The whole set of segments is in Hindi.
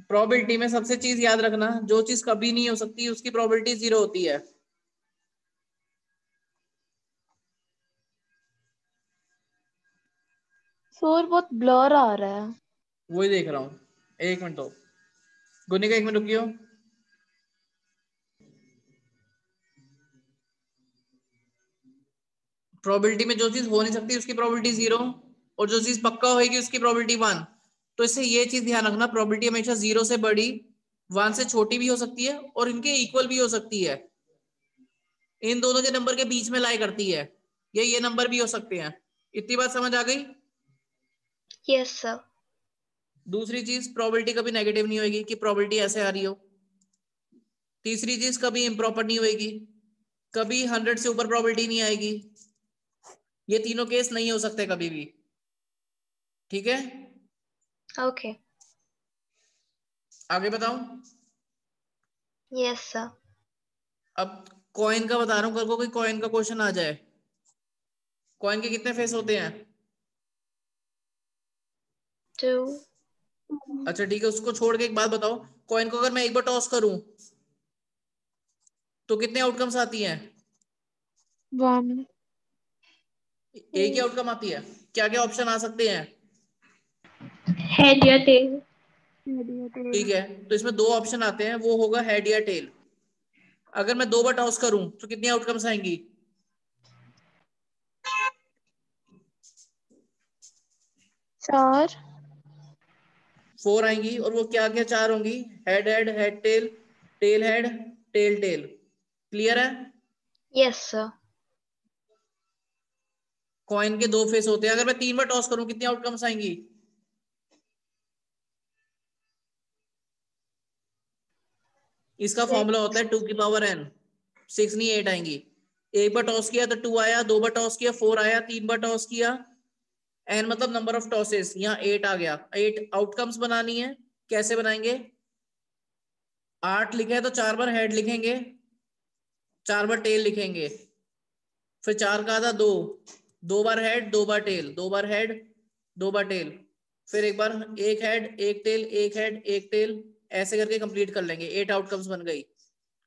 प्रोबेबिलिटी में सबसे चीज याद रखना, जो चीज कभी नहीं हो सकती उसकी प्रोबेबिलिटी 0 होती है। सर बहुत ब्लर आ रहा है। वही देख रहा हूँ, एक मिनट हो गुनिका, एक मिनट रुकियो। प्रोबेबिलिटी में जो चीज हो नहीं सकती उसकी प्रोबेबिलिटी 0 और जो चीज पक्का होगी उसकी प्रोबेबिलिटी 1। तो इससे ये चीज ध्यान रखना, प्रोबेबिलिटी हमेशा 0 से बड़ी, 1 से छोटी भी हो सकती है और इनके इक्वल भी हो सकती है। इन दोनों के नंबर के बीच में लाई करती है, ये नंबर भी हो सकते हैं। इतनी बात समझ आ गई? Yes sir. दूसरी चीज, प्रोबेबिलिटी कभी नेगेटिव नहीं होगी कि प्रोबेबिलिटी ऐसे आ रही हो। तीसरी चीज, कभी इम्प्रॉपर नहीं होगी, कभी 100 से ऊपर प्रोबेबिलिटी नहीं आएगी। ये तीनों केस नहीं हो सकते कभी भी, ठीक है? ओके। आगे बताऊं? Yes sir. अब कॉइन का बता रहा हूं, कल को कोई कॉइन का क्वेश्चन आ जाए। कॉइन के कितने फेस होते हैं? 2। अच्छा ठीक है, उसको छोड़ के एक बात बताओ, कॉइन को अगर मैं एक बार टॉस करूं तो कितने आउटकम्स आती हैं? 1। एक ही आउटकम आती है? क्या क्या ऑप्शन आ सकते हैं? हेड या टेल। ठीक है, तो इसमें दो ऑप्शन आते हैं, वो होगा हेड या टेल। अगर मैं 2 बार टॉस करूं तो कितनी आउटकम्स आएंगी? 4। 4 आएंगी, और वो क्या क्या 4 होंगी? Head head, head tail, tail head, tail tail. Clear है? Yes sir. कॉइन के 2 फेस होते हैं, अगर मैं 3 बार टॉस करूं कितनी आउटकम्स आएंगी? इसका फॉर्मूला होता है 2 की पावर n, 6 नहीं 8 आएंगी। एक बार टॉस किया तो 2 आया, 2 बार टॉस किया 4 आया, 3 बार टॉस किया, n मतलब नंबर ऑफ टॉसेस, यहाँ 8 आ गया। 8 आउटकम्स बनानी है, कैसे बनाएंगे? 8 लिखे है तो 4 बार हेड लिखेंगे, 4 बार टेल लिखेंगे, फिर 4 का आधा 2, 2 बार हेड 2 बार टेल, 2 बार हेड 2 बार टेल, फिर एक बार एक हेड एक टेल, एक हेड एक टेल, ऐसे करके कंप्लीट कर लेंगे। 8 आउटकम्स बन गई।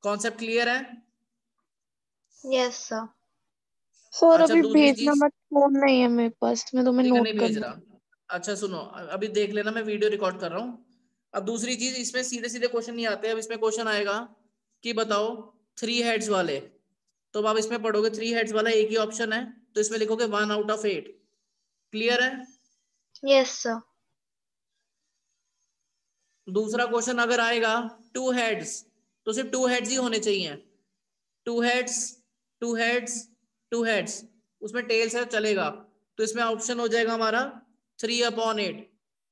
कॉन्सेप्ट क्लियर है? Yes sir. सर अच्छा अभी दूसरी भेजना चीज, मत, फोन नहीं है मेरे पास, मैं तुम्हें ठीक है नोट नहीं कर भेज लूँ। रहा। अच्छा सुनो, अभी देख लेना, मैं वीडियो रिकॉर्ड कर रहा हूँ। अब दूसरी चीज, इसमें सीधे सीधे क्वेश्चन नहीं आते। अब इसमें क्वेश्चन आएगा कि बताओ 3 हेड्स वाले, तो अब आप इसमें पढ़ोगे 3 हेड्स वाला एक ही ऑप्शन है, तो इसमें लिखोगे 1 आउट ऑफ 8। क्लियर है? Yes sir. दूसरा क्वेश्चन अगर आएगा 2 हेड्स, तो सिर्फ 2 हेड्स ही होने चाहिए। 2 हेड्स, 2 हेड्स, 2 हेड्स, उसमें टेल्स है चलेगा, तो इसमें ऑप्शन हो जाएगा हमारा 3/8।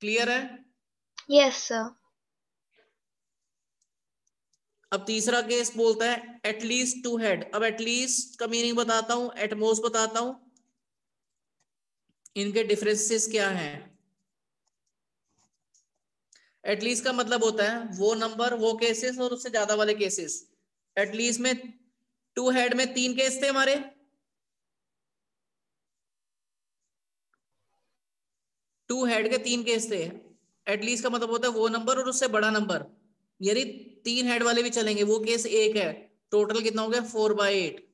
क्लियर है? Yes sir. अब तीसरा केस बोलता है एटलीस्ट 2 हेड। अब एटलीस्ट का मीनिंग बताता हूं, एटमोस्ट बताता हूं, इनके डिफरेंसेस क्या हैं। एटलीस्ट का मतलब होता है वो नंबर, वो केसेस और उससे ज्यादा वाले केसेस। एटलीस्ट में 2 हेड में 3 केस थे हमारे, 2 हेड के 3 केस थे। एटलीस्ट का मतलब होता है वो नंबर और उससे बड़ा नंबर, यानी 3 हेड वाले भी चलेंगे, वो केस एक है। टोटल कितना हो गया? 4/8।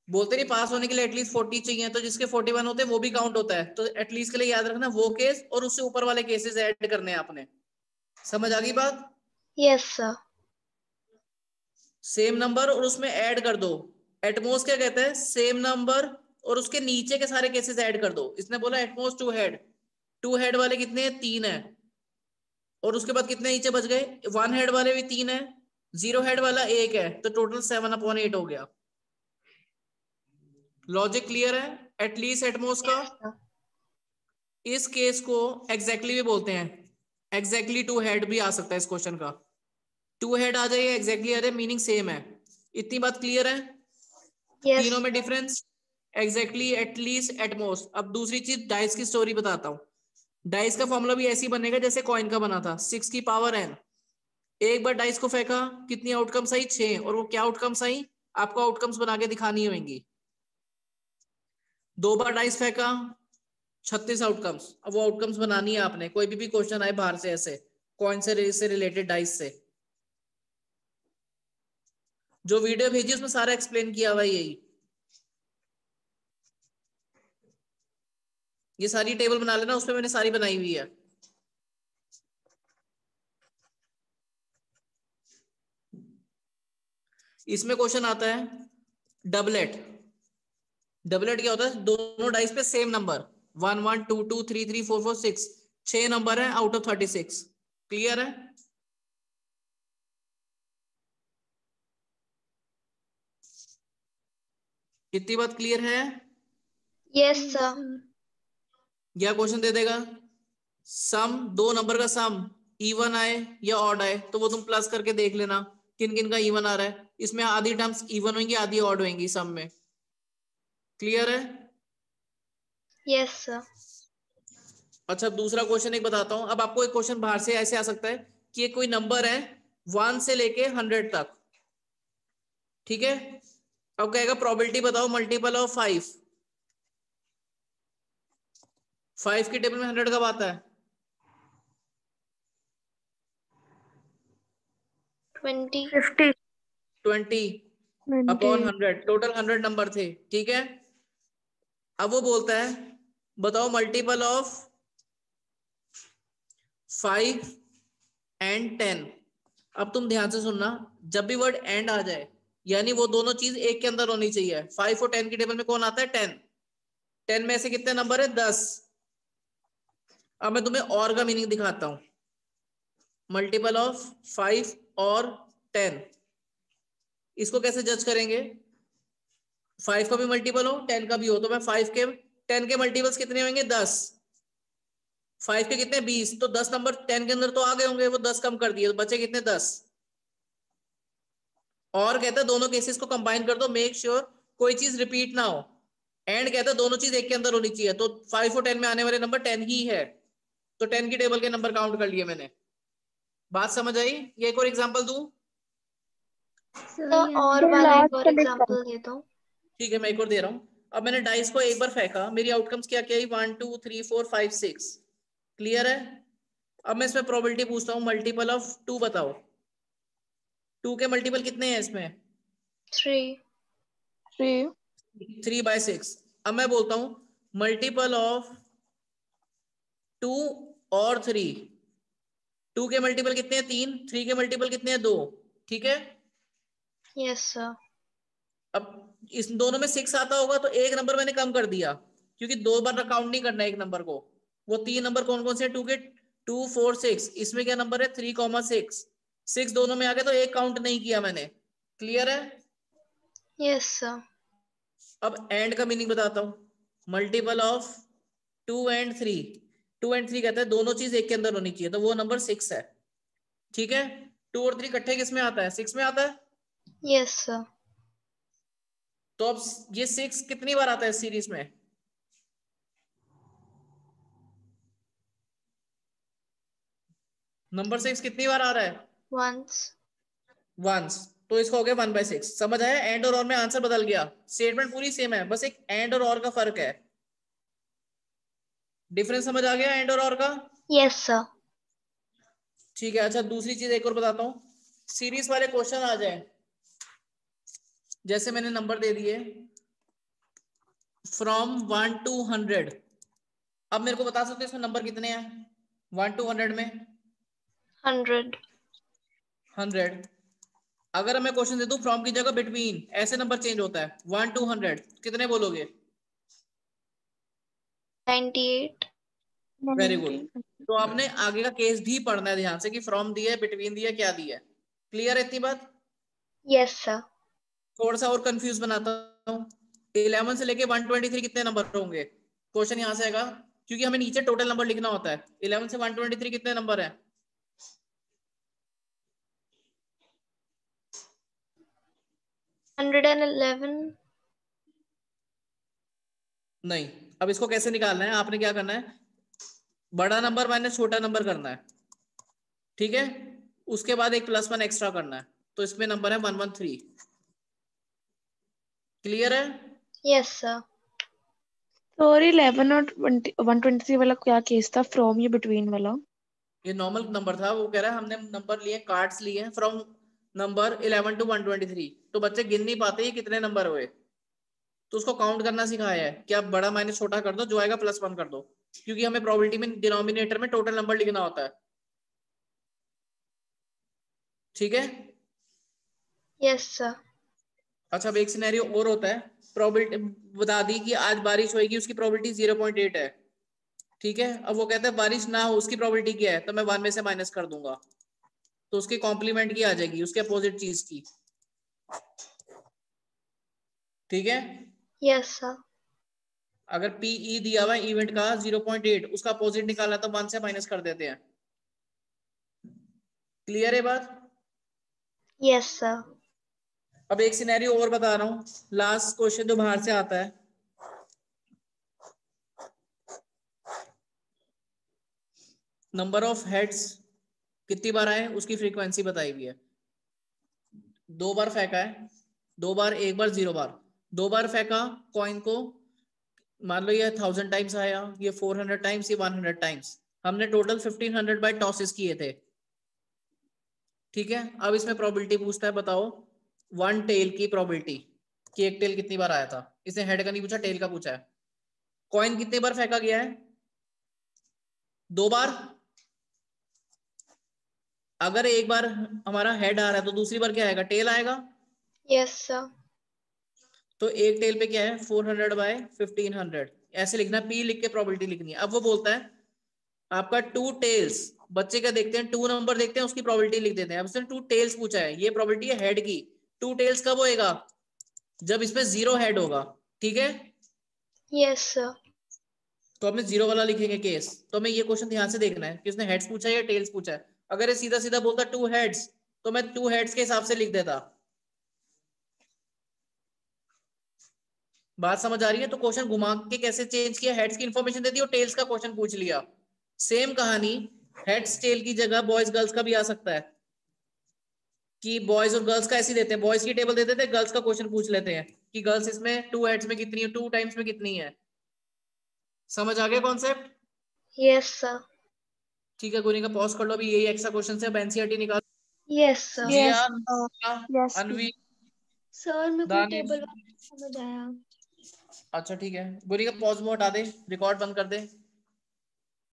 बोलते नहीं पास होने के लिए एटलीस्ट 40 चाहिए, तो जिसके 41 होते हैं वो भी काउंट होता है। तो एटलीस्ट के लिए याद रखना वो केस और उससे ऊपर वाले केसेस ऐड करने हैं आपने। समझ आ गई बात? Yes sir. सेम नंबर और उसमें ऐड कर दो। एटमोस्ट क्या कहता है? सेम नंबर और उसके नीचे के सारे केसेस ऐड कर दो। इसने बोला एटमोस्ट 2 हेड, 2 हेड वाले कितने हैं? 3 है, और उसके बाद कितने नीचे बच गए? 1 हेड वाले भी 3 है, 0 हेड वाला 1 है, तो टोटल 7/8 हो गया। लॉजिक क्लियर है एटलीस्ट एटमोस्ट का? Yes sir. इस केस को एग्जैक्टली भी बोलते हैं, एग्जैक्टली 2 हेड भी आ सकता है इस क्वेश्चन का। 2 हेड आ जाए, एग्जैक्टली आ जाए, मीनिंग सेम है। इतनी बात क्लियर है? यस तीनों में sir. Difference, exactly, at least, at most. अब दूसरी चीज डाइस की स्टोरी बताता हूँ। डाइस का फॉर्मूला भी ऐसे ही बनेगा जैसे कॉइन का बना था, 6 की पावर n। एक बार डाइस को फेंका, कितनी आउटकम्स आई? 6। और वो क्या आउटकम्स आई आपको आउटकम्स बना के दिखानी होंगी। 2 बार डाइस फेंका, 36 आउटकम्स। अब वो आउटकम्स बनानी है आपने, कोई भी क्वेश्चन आए बाहर से ऐसे कॉइन से रिलेटेड, डाइस से। जो वीडियो भेजी उसमें सारा एक्सप्लेन किया हुआ यही। ये सारी टेबल बना लेना, उसमें मैंने सारी बनाई हुई है। इसमें क्वेश्चन आता है डबलेट। डबलेट क्या होता है? दोनों डाइस पे सेम नंबर, 1 1 2 2 3 3 4 4 6, 6 नंबर है आउट ऑफ 36। क्लियर है? इतनी बात क्लियर है? Yes, sir. या क्वेश्चन दे देगा सम, दो नंबर का सम इवन आए या ऑड आए तो वो तुम प्लस करके देख लेना किन किन का इवन आ रहा है। इसमें आधी टर्म्स इवन होंगी, आधी ऑड होंगी सम में। क्लियर है? Yes, sir. अच्छा, दूसरा क्वेश्चन एक बताता हूं। अब आपको एक क्वेश्चन बाहर से ऐसे आ सकता है कि ये कोई नंबर है 1 से लेके 100 तक, ठीक है? अब कहेगा प्रोबेबिलिटी बताओ मल्टीपल ऑफ 5। 5 की टेबल में 100 कब आता है? 20. 50. 20 अपॉन 100, टोटल 100 नंबर थे, ठीक है? अब वो बोलता है बताओ मल्टीपल ऑफ 5 एंड 10। अब तुम ध्यान से सुनना, जब भी वर्ड एंड आ जाए यानी वो दोनों चीज एक के अंदर होनी चाहिए। 5 और 10 की टेबल में कौन आता है? 10। 10 में से कितने नंबर है? 10। अब मैं तुम्हें और का मीनिंग दिखाता हूं। मल्टीपल ऑफ 5 और 10, इसको कैसे जज करेंगे? 5 का भी मल्टीपल हो 10 का भी हो, तो मैं 10 के मल्टीपल्स कितने होंगे? 10। 5 के कितने? 20। तो 10 नंबर 10 के अंदर तो आ गए होंगे, वो 10 कम कर दिए तो बचे कितने? 10। और कहता है दोनों केसेस को कंबाइन कर दो, मेक श्योर कोई चीज रिपीट ना हो। एंड कहता है दोनों चीज एक के अंदर होनी चाहिए, तो 5 और 10 में आने वाले नंबर 10 ही है, तो 10 की टेबल के नंबर काउंट कर लिए मैंने। बात समझ आई? ये एक और एग्जांपल दूं? तो और वाला एक और एग्जांपल दे दो। ठीक है, मैं एक और दे रहा हूं। अब मैंने डाइस को एक बार फेंका, मेरी आउटकम्स क्या क्या आई? 1 2 3 4 5 6। क्लियर है? अब मैं इसमें प्रोबेबिलिटी पूछता हूँ, मल्टीपल ऑफ 2 बताओ। 2 के मल्टीपल कितने हैं इसमें? 3. 3/6। अब मैं बोलता हूं मल्टीपल ऑफ 2 और 3। 2 के मल्टीपल कितने हैं? 3। 3 के मल्टीपल कितने हैं? 2। ठीक है? Yes, sir. अब इस दोनों में 6 आता होगा तो एक नंबर मैंने कम कर दिया, क्योंकि दो बार काउंट नहीं करना एक नंबर को। वो 3 नंबर कौन कौन से हैं? 2 के 2 4 6। इसमें क्या नंबर है? 3,6। 6 दोनों में आ गया तो एक काउंट नहीं किया मैंने। क्लियर है? Yes, sir. अब एंड का मीनिंग बताता हूं। Multiple of 2 and 3। 2 एंड 3 कहता है दोनों चीज एक के अंदर होनी चाहिए, तो वो नंबर 6 है। ठीक है? 2 और 3 इकट्ठे किस में आता है? 6 में आता है। Yes, sir. तो अब ये 6 कितनी बार आता है सीरीज में? नंबर 6 कितनी बार आ रहा है? Once. वंस। तो इसका हो गया 1/6। समझ आया? एंड और में आंसर बदल गया, स्टेटमेंट पूरी सेम है, बस एक एंड और का फर्क है। डिफरेंस समझ आ गया एंड और का? Yes, sir. ठीक है। अच्छा, दूसरी चीज एक और बताता हूँ। सीरीज वाले क्वेश्चन आ जाए, जैसे मैंने नंबर दे दिए फ्रॉम 1 to 100। अब मेरे को बता सकते हो इसमें नंबर कितने हैं 1 to 100 में? 100. 100। अगर मैं क्वेश्चन दे दूं फ्रॉम की जगह बिटवीन, ऐसे नंबर चेंज होता है 1 to 100, कितने बोलोगे? 98. Very good. तो आपने आगे का केस भी पढ़ना है ध्यान से कि फ्रॉम दिया है, बिटवीन दिया, क्या दिया है। क्लियर है इतनी बात? Yes, sir. थोड़ा सा और कंफ्यूज बनाता हूँ। 11 से लेके 123 कितने नंबर होंगे? क्वेश्चन यहां से आएगा, क्योंकि हमें नीचे टोटल नंबर लिखना होता है। 11 से 123 कितने नंबर है? 111. नहीं। अब इसको कैसे निकालना है? आपने क्या करना है, बड़ा नंबर माइनस छोटा नंबर करना है, ठीक है? उसके बाद एक +1 एक्स्ट्रा करना है, तो इसमें नंबर है 113। क्लियर है? Yes, sir. सर 11 और 123 वाला क्या केस था, फ्रॉम या बिटवीन वाला? ये नॉर्मल नंबर था, वो कह रहा है हमने नंबर लिए, कार्ड्स लिए फ्रॉम नंबर 11 टू 123। तो बच्चे गिन नहीं पाते ये कितने नंबर हुए, तो उसको काउंट करना सिखाया है कि आप बड़ा माइनस छोटा कर दो, जो आएगा +1 कर दो, क्योंकि हमें प्रोबेबिलिटी में डिनोमिनेटर में टोटल नंबर लिखना होता है। ठीक है। Yes sir. अच्छा, अब एक सिनेरियो और होता है, प्रोबेबिलिटी बता दी कि आज बारिश होगी, उसकी प्रोबेबिलिटी 0.8 है। ठीक है, अब वो कहता है बारिश ना हो उसकी प्रोबेबिलिटी क्या है, तो मैं 1 में से माइनस कर दूंगा, तो उसके कॉम्प्लीमेंट की आ जाएगी, उसके अपोजिट चीज की। ठीक है। Yes sir. अगर पीई दिया हुआ इवेंट का 0.8, उसका अपोजिट निकालना तो 1 से माइनस कर देते हैं। क्लियर है बात? Yes sir. अब एक सिनेरियो और बता रहा हूं, लास्ट क्वेश्चन जो बाहर से आता है। नंबर ऑफ हेड्स कितनी बार आए उसकी फ्रीक्वेंसी बताई हुई है। 2 बार फेंका है, 2 बार, 1 बार, 0 बार। 2 बार फेंका कॉइन को, मान लो ये 1000 टाइम्स आया, ये 400 टाइम्स, ये 100 टाइम्स। हमने टोटल 1500 बाय टॉसेस किए थे। ठीक है, अब इसमें प्रोबेबिलिटी पूछता है, बताओ वन टेल की प्रोबेबिलिटी कि एक टेल कितनी बार आया था। इसने हेड का नहीं पूछा, टेल का पूछा है। कॉइन कितनी बार फेंका गया है? 2 बार। अगर एक बार हमारा हेड आ रहा है तो दूसरी बार क्या आएगा, टेल आएगा। Yes sir. तो एक टेल पे क्या है, 400 बाय 1500, ऐसे लिखना, पी लिख के प्रोबेबिलिटी लिखनी है। अब वो बोलता है आपका 2 टेल्स, बच्चे क्या देखते हैं, 2 नंबर देखते हैं, उसकी प्रोबेबिलिटी लिख देते हैं। अब उसने 2 टेल्स पूछा है, ये प्रोबेबिलिटी है हेड की। 2 टेल्स कब होएगा, जब इसमें 0 हेड होगा। ठीक है, यस सर। तो अपने 0 वाला लिखेंगे केस। तो हमें ये क्वेश्चन ध्यान से देखना है कि उसने हेड्स पूछा है या टेल्स पूछा है। अगर ये सीधा सीधा बोलता 2 हेड्स, तो मैं 2 हेड्स के हिसाब से लिख देता। बात समझ आ रही है? तो क्वेश्चन घुमा के कैसे चेंज किया, हेड्स की इंफॉर्मेशन दे दी और टेल्स का क्वेश्चन पूछ लिया। सेम कहानी हेड्स टेल की जगह बॉयज गर्ल्स का भी आ सकता है, कि बॉयज और गर्ल्स का ऐसे देते हैं, बॉयज की टेबल दे देते हैं, गर्ल्स का क्वेश्चन पूछ लेते हैं कि गर्ल्स इसमें 2 हेड्स में कितनी है, 2 टाइम्स में कितनी है। समझ आ गया कॉन्सेप्ट? Yes sir. ठीक है, गोरी का पॉज कर लो, अभी यही एक्स्ट्रा क्वेश्चन है, अब एनसीईआरटी निकाल। Yes sir. Jiya, yes yes Anvi, sir मेरे को दानिश। टेबल समझ आया। अच्छा ठीक है, गोरी का पॉज में हटा दे, रिकॉर्ड बंद कर दे।